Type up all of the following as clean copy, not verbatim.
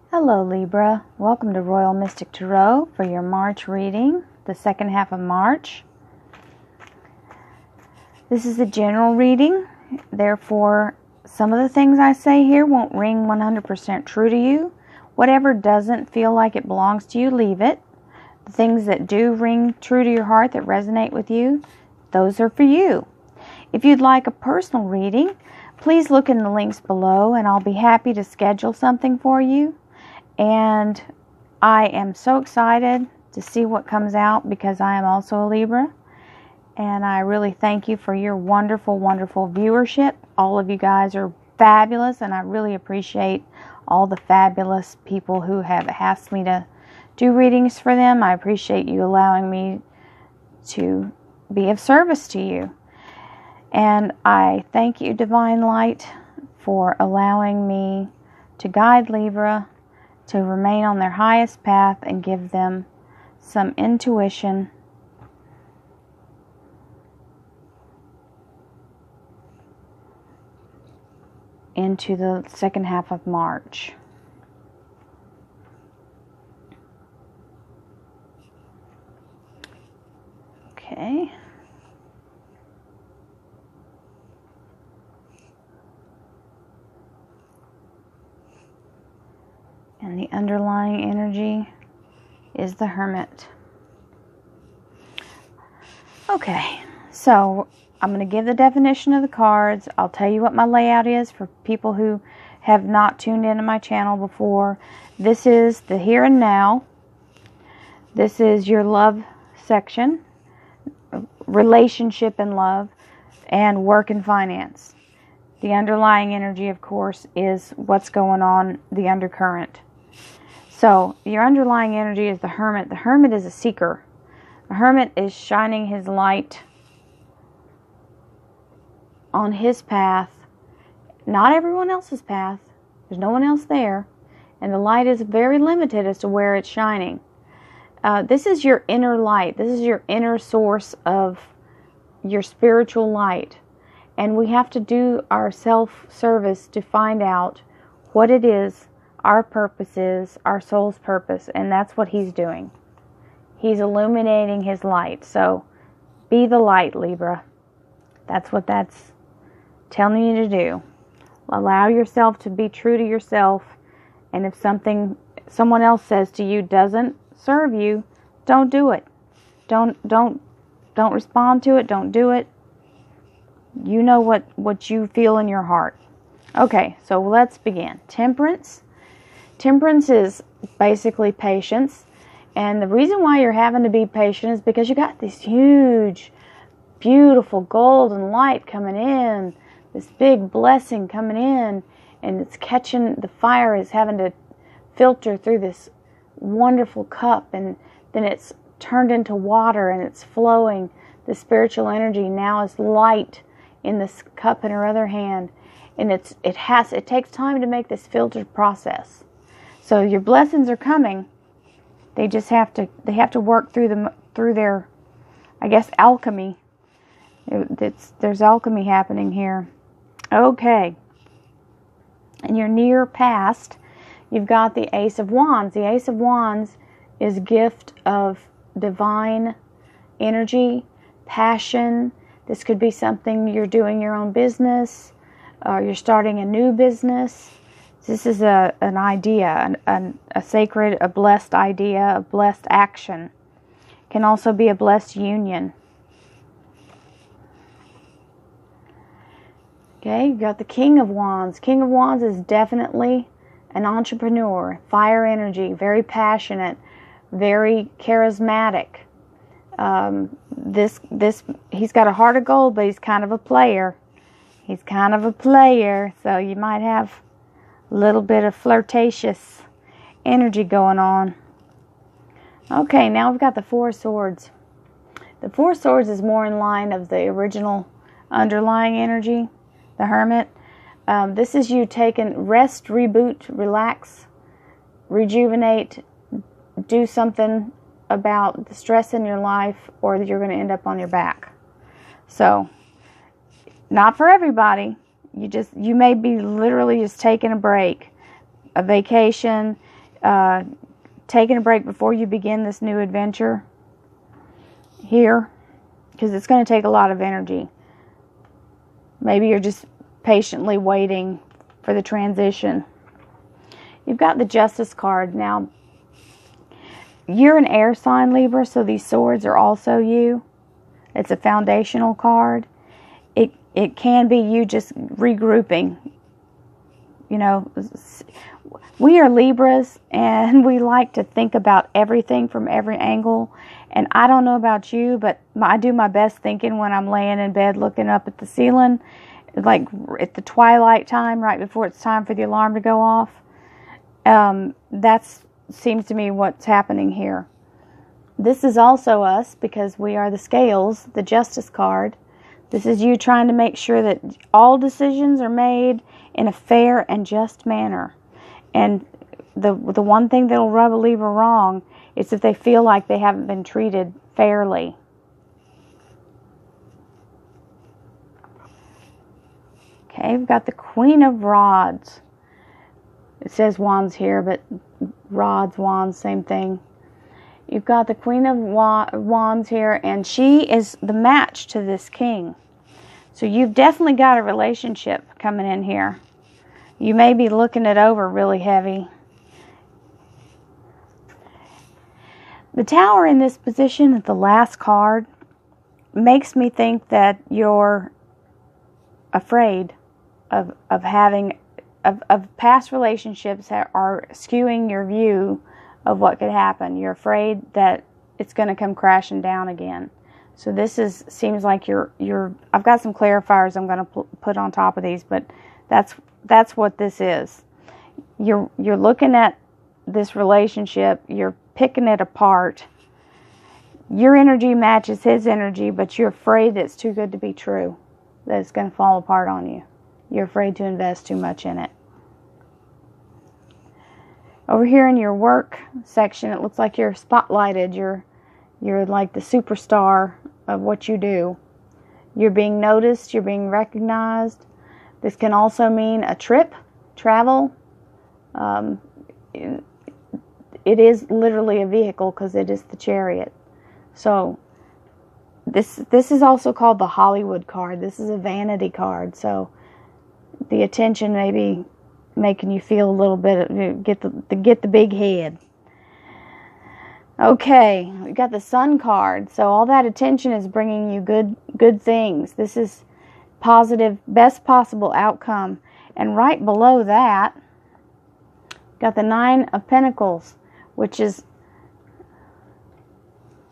Hello Libra, welcome to Royal Mystic Tarot for your March reading, the second half of March. This is a general reading, therefore some of the things I say here won't ring 100% true to you. Whatever doesn't feel like it belongs to you, leave it. The things that do ring true to your heart, that resonate with you, those are for you. If you'd like a personal reading, please look in the links below and I'll be happy to schedule something for you. And I am so excited to see what comes out because I am also a Libra. And I really thank you for your wonderful, wonderful viewership. All of you guys are fabulous, and I really appreciate all the fabulous people who have asked me to do readings for them. I appreciate you allowing me to be of service to you. And I thank you, Divine Light, for allowing me to guide Libra to remain on their highest path and give them some intuition into the second half of March. Okay. And the underlying energy is the Hermit. Okay, so I'm going to give the definition of the cards. I'll tell you what my layout is for people who have not tuned into my channel before. This is the here and now. This is your love section, relationship and love, and work and finance. The underlying energy, of course, is what's going on, the undercurrent. So, your underlying energy is the Hermit. The Hermit is a seeker. The Hermit is shining his light on his path, not everyone else's path. There's no one else there. And the light is very limited as to where it's shining. This is your inner light. This is your inner source of your spiritual light. And we have to do our self-service to find out what it is, our purpose is, our soul's purpose, and that's what he's doing. He's illuminating his light. So, be the light, Libra. That's what that's telling you to do. Allow yourself to be true to yourself, and if someone else says to you doesn't serve you, don't do it. Don't respond to it. Don't do it. You know what you feel in your heart. Okay, so let's begin. Temperance. Temperance is basically patience. And the reason why you're having to be patient is because you got this huge, beautiful golden light coming in. This big blessing coming in. And it's catching, the fire is having to filter through this wonderful cup. And then it's turned into water and it's flowing. The spiritual energy now is light in this cup in her other hand. And it takes time to make this filtered process. So your blessings are coming. They just have to work through their, I guess, alchemy. There's alchemy happening here. Okay. In your near past, you've got the Ace of Wands. The Ace of Wands is a gift of divine energy, passion. This could be something you're doing your own business, or you're starting a new business. This is an idea, a sacred, a blessed idea, a blessed action. It can also be a blessed union. Okay, you got the King of Wands. King of Wands is definitely an entrepreneur, fire energy, very passionate, very charismatic. He's got a heart of gold, but he's kind of a player. He's kind of a player, so you might have a little bit of flirtatious energy going on. Okay, now we've got the Four of Swords. The Four of Swords is more in line of the original underlying energy, the Hermit. This is you taking rest, reboot, relax, rejuvenate, do something about the stress in your life, or you're going to end up on your back. So, not for everybody. You may be literally just taking a break, a vacation. taking a break before you begin this new adventure here, because it's going to take a lot of energy. Maybe you're just patiently waiting for the transition. You've got the Justice card. Now, you're an air sign, Libra, so these swords are also you. It's a foundational card. It can be you just regrouping. You know, we are Libras, and we like to think about everything from every angle. And I don't know about you, but I do my best thinking when I'm laying in bed looking up at the ceiling, like at the twilight time, right before it's time for the alarm to go off. That seems to me what's happening here. This is also us, because we are the scales, the Justice card. This is you trying to make sure that all decisions are made in a fair and just manner. And the one thing that'll rub a Libra wrong is if they feel like they haven't been treated fairly. Okay, we've got the Queen of Rods. It says wands here, but rods, wands, same thing. You've got the Queen of Wands here, and she is the match to this king. So you've definitely got a relationship coming in here. You may be looking it over really heavy. The Tower in this position, the last card, makes me think that you're afraid of past relationships that are skewing your view of what could happen. You're afraid that it's going to come crashing down again. So this seems like you're I've got some clarifiers I'm going to put on top of these, but that's what this is. You're looking at this relationship, you're picking it apart. Your energy matches his energy, but you're afraid that it's too good to be true, that it's going to fall apart on you. You're afraid to invest too much in it. Over here in your work section, it looks like you're spotlighted. You're like the superstar of what you do. You're being noticed. You're being recognized. This can also mean a trip, travel. It is literally a vehicle because it is the Chariot. So this is also called the Hollywood card. This is a vanity card. So the attention may be making you feel a little bit, get the big head. Okay, we got the Sun card. So all that attention is bringing you good things. This is positive, best possible outcome. And right below that, got the Nine of Pentacles, which is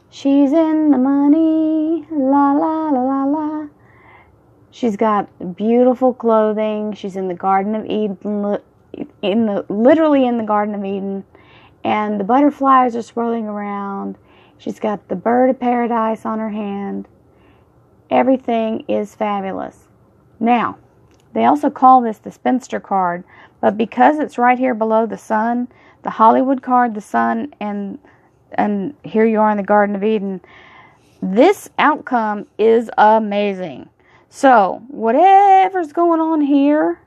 she's in the money, la la la la la. She's got beautiful clothing. She's in the Garden of Eden, literally in the Garden of Eden. And the butterflies are swirling around. She's got the bird of paradise on her hand. Everything is fabulous. Now, they also call this the Spinster card, but because it's right here below the Sun, the Hollywood card, the Sun, and here you are in the Garden of Eden, this outcome is amazing. So, whatever's going on here,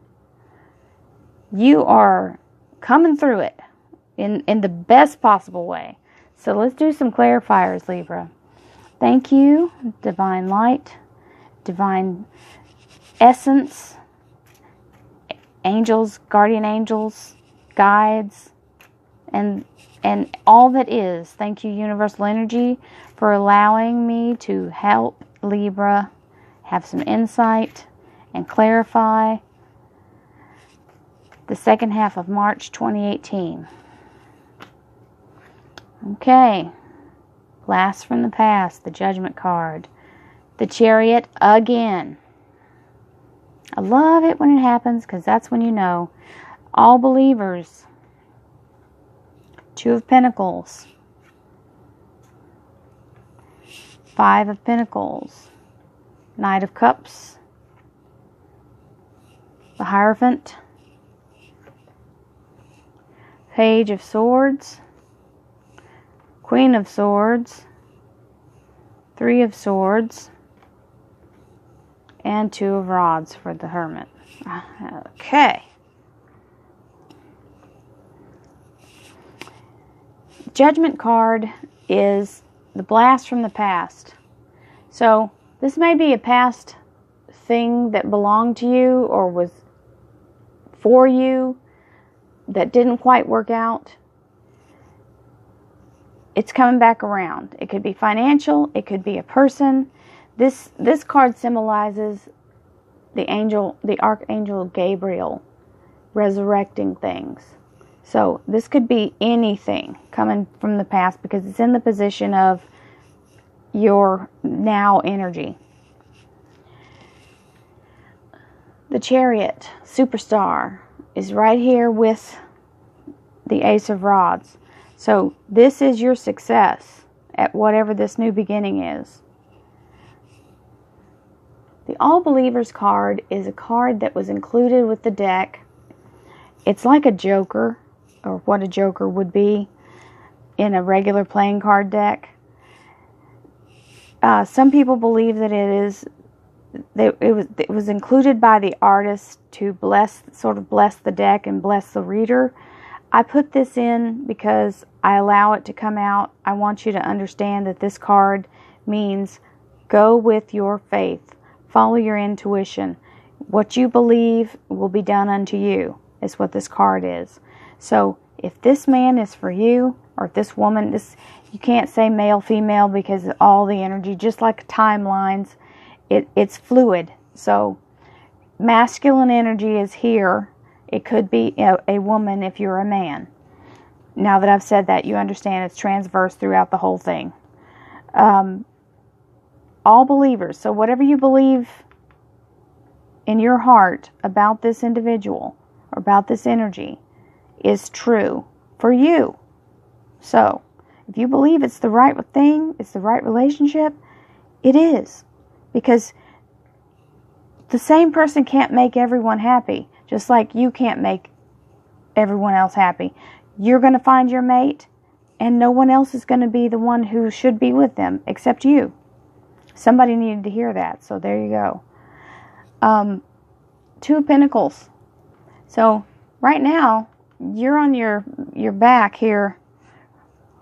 you are coming through it in the best possible way. So, let's do some clarifiers, Libra. Thank you, Divine Light, Divine Essence, angels, guardian angels, guides, and all that is. Thank you, Universal Energy, for allowing me to help Libra have some insight and clarify the second half of March 2018. Okay. Blast from the past, the Judgment card. The Chariot again. I love it when it happens because that's when you know. All believers. Two of Pentacles. Five of Pentacles. Knight of Cups, the Hierophant, Page of Swords, Queen of Swords, Three of Swords, and Two of Rods for the Hermit. Okay. Judgment card is the blast from the past. So this may be a past thing that belonged to you or was for you that didn't quite work out. It's coming back around. It could be financial. It could be a person. This card symbolizes the Archangel Gabriel resurrecting things. So this could be anything coming from the past because it's in the position of your now energy. The Chariot, Superstar, is right here with the Ace of Rods. So this is your success at whatever this new beginning is. The All Believers card is a card that was included with the deck. It's like a joker, or what a joker would be in a regular playing card deck. Some people believe that it was included by the artist to bless the deck and bless the reader. I put this in because I allow it to come out. I want you to understand that this card means go with your faith. Follow your intuition. What you believe will be done unto you is what this card is. So if this man is for you, or if this woman, you can't say male, female because all the energy, just like timelines, it's fluid. So masculine energy is here. It could be a woman if you're a man. Now that I've said that, you understand it's transverse throughout the whole thing. All believers. So whatever you believe in your heart about this individual or about this energy is true for you. So if you believe it's the right thing, it's the right relationship, it is. Because the same person can't make everyone happy, just like you can't make everyone else happy. You're going to find your mate, and no one else is going to be the one who should be with them except you. Somebody needed to hear that, so there you go. Two of Pentacles. So right now, you're on your back here,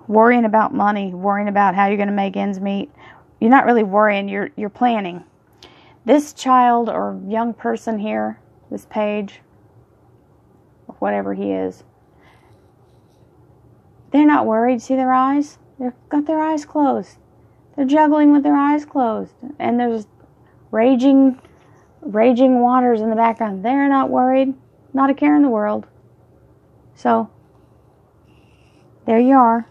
worrying about money, worrying about how you're going to make ends meet. You're not really worrying, you're planning. This child or young person here, this page, or whatever he is, they're not worried. See their eyes? They've got their eyes closed. They're juggling with their eyes closed. And there's raging waters in the background. They're not worried. Not a care in the world. So, there you are.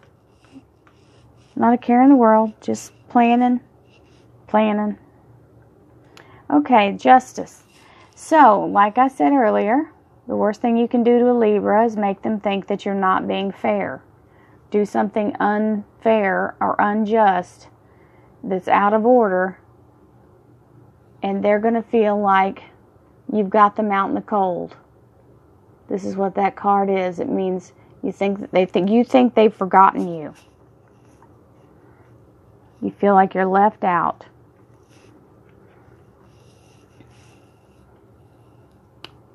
Not a care in the world. Just planning. Okay, Justice. So, like I said earlier, the worst thing you can do to a Libra is make them think that you're not being fair. Do something unfair or unjust that's out of order, and they're going to feel like you've got them out in the cold. This is what that card is. It means you think they've forgotten you. You feel like you're left out.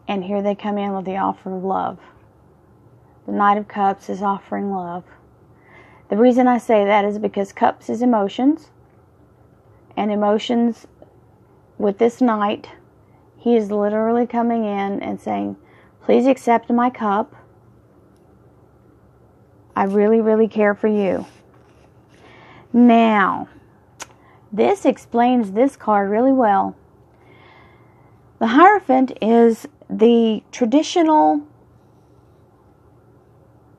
And here they come in with the offer of love. The Knight of Cups is offering love. The reason I say that is because Cups is emotions. And emotions, with this Knight, he is literally coming in and saying, please accept my cup. I really, really care for you. Now, this explains this card really well. The Hierophant is the traditional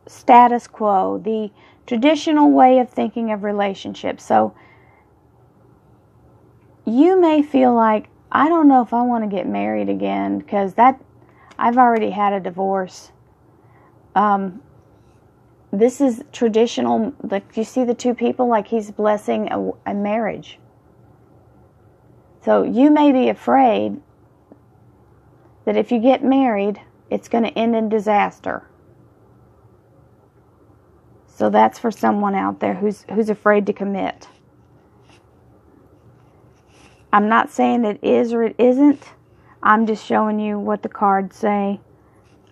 status quo, the traditional way of thinking of relationships. So, you may feel like, I don't know if I want to get married again because I've already had a divorce. This is traditional. Like you see the two people, like he's blessing a marriage. So you may be afraid that if you get married, it's going to end in disaster. So that's for someone out there who's afraid to commit. I'm not saying it is or it isn't. I'm just showing you what the cards say.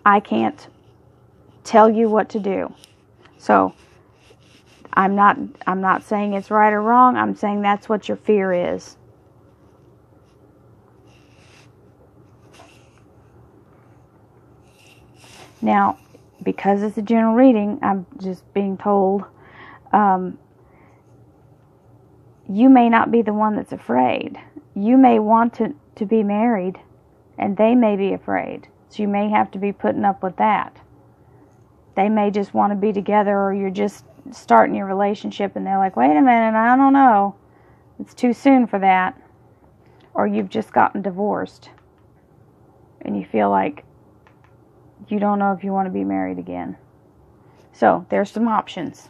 I can't tell you what to do. So, I'm not saying it's right or wrong. I'm saying that's what your fear is. Now, because it's a general reading, I'm just being told, you may not be the one that's afraid. You may want to be married, and they may be afraid. So you may have to be putting up with that. They may just want to be together, or you're just starting your relationship, and they're like, wait a minute, I don't know. It's too soon for that. Or you've just gotten divorced, and you feel like you don't know if you want to be married again. So, there's some options.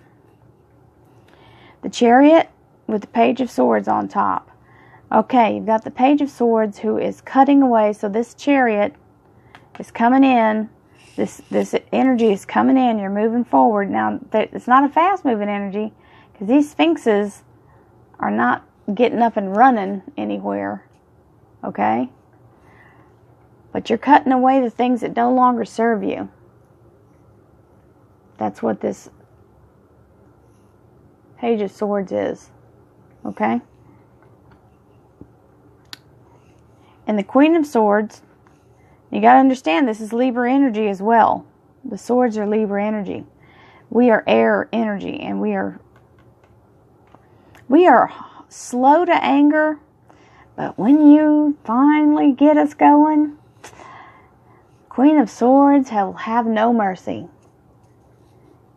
The Chariot with the Page of Swords on top. Okay, you've got the Page of Swords who is cutting away. So this Chariot is coming in. This energy is coming in. You're moving forward. Now, it's not a fast-moving energy, because these Sphinxes are not getting up and running anywhere. Okay? But you're cutting away the things that no longer serve you. That's what this Page of Swords is. Okay? And the Queen of Swords, you got to understand this is Libra energy as well. The swords are Libra energy. We are air energy, and we are slow to anger, but when you finally get us going, Queen of Swords will have no mercy.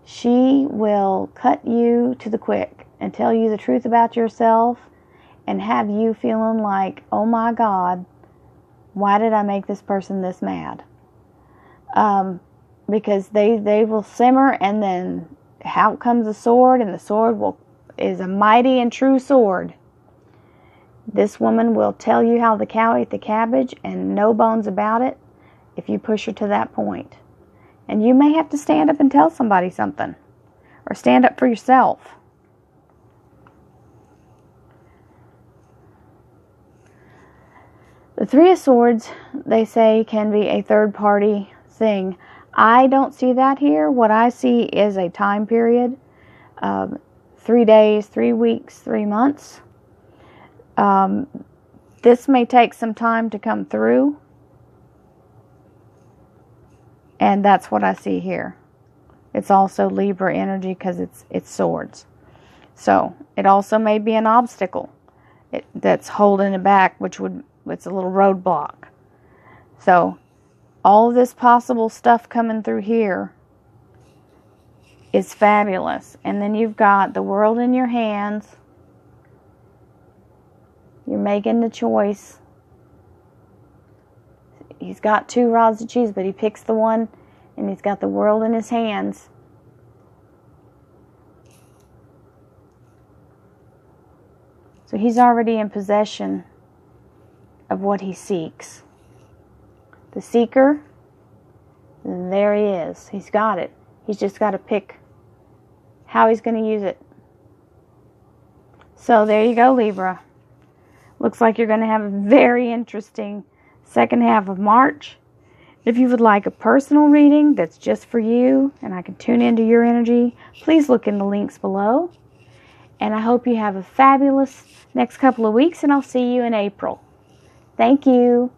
She will cut you to the quick and tell you the truth about yourself and have you feeling like, oh my God, why did I make this person this mad? Because they will simmer, and then out comes the sword, and the sword is a mighty and true sword. This woman will tell you how the cow ate the cabbage, and no bones about it, if you push her to that point. And you may have to stand up and tell somebody something, or stand up for yourself. The Three of Swords, they say, can be a third-party thing. I don't see that here. What I see is a time period. 3 days, 3 weeks, 3 months. This may take some time to come through. And that's what I see here. It's also Libra energy because it's swords. So, it also may be an obstacle that's holding it back, it's a little roadblock. So, all of this possible stuff coming through here is fabulous. And then you've got the world in your hands. You're making the choice. He's got 2 rods to choose, but he picks the one, and he's got the world in his hands. So he's already in possession of what he seeks. The seeker, there he is. He's got it. He's just got to pick how he's going to use it. So there you go, Libra. Looks like you're going to have a very interesting second half of March. If you would like a personal reading that's just for you, and I can tune into your energy, please look in the links below. And I hope you have a fabulous next couple of weeks, and I'll see you in April. Thank you.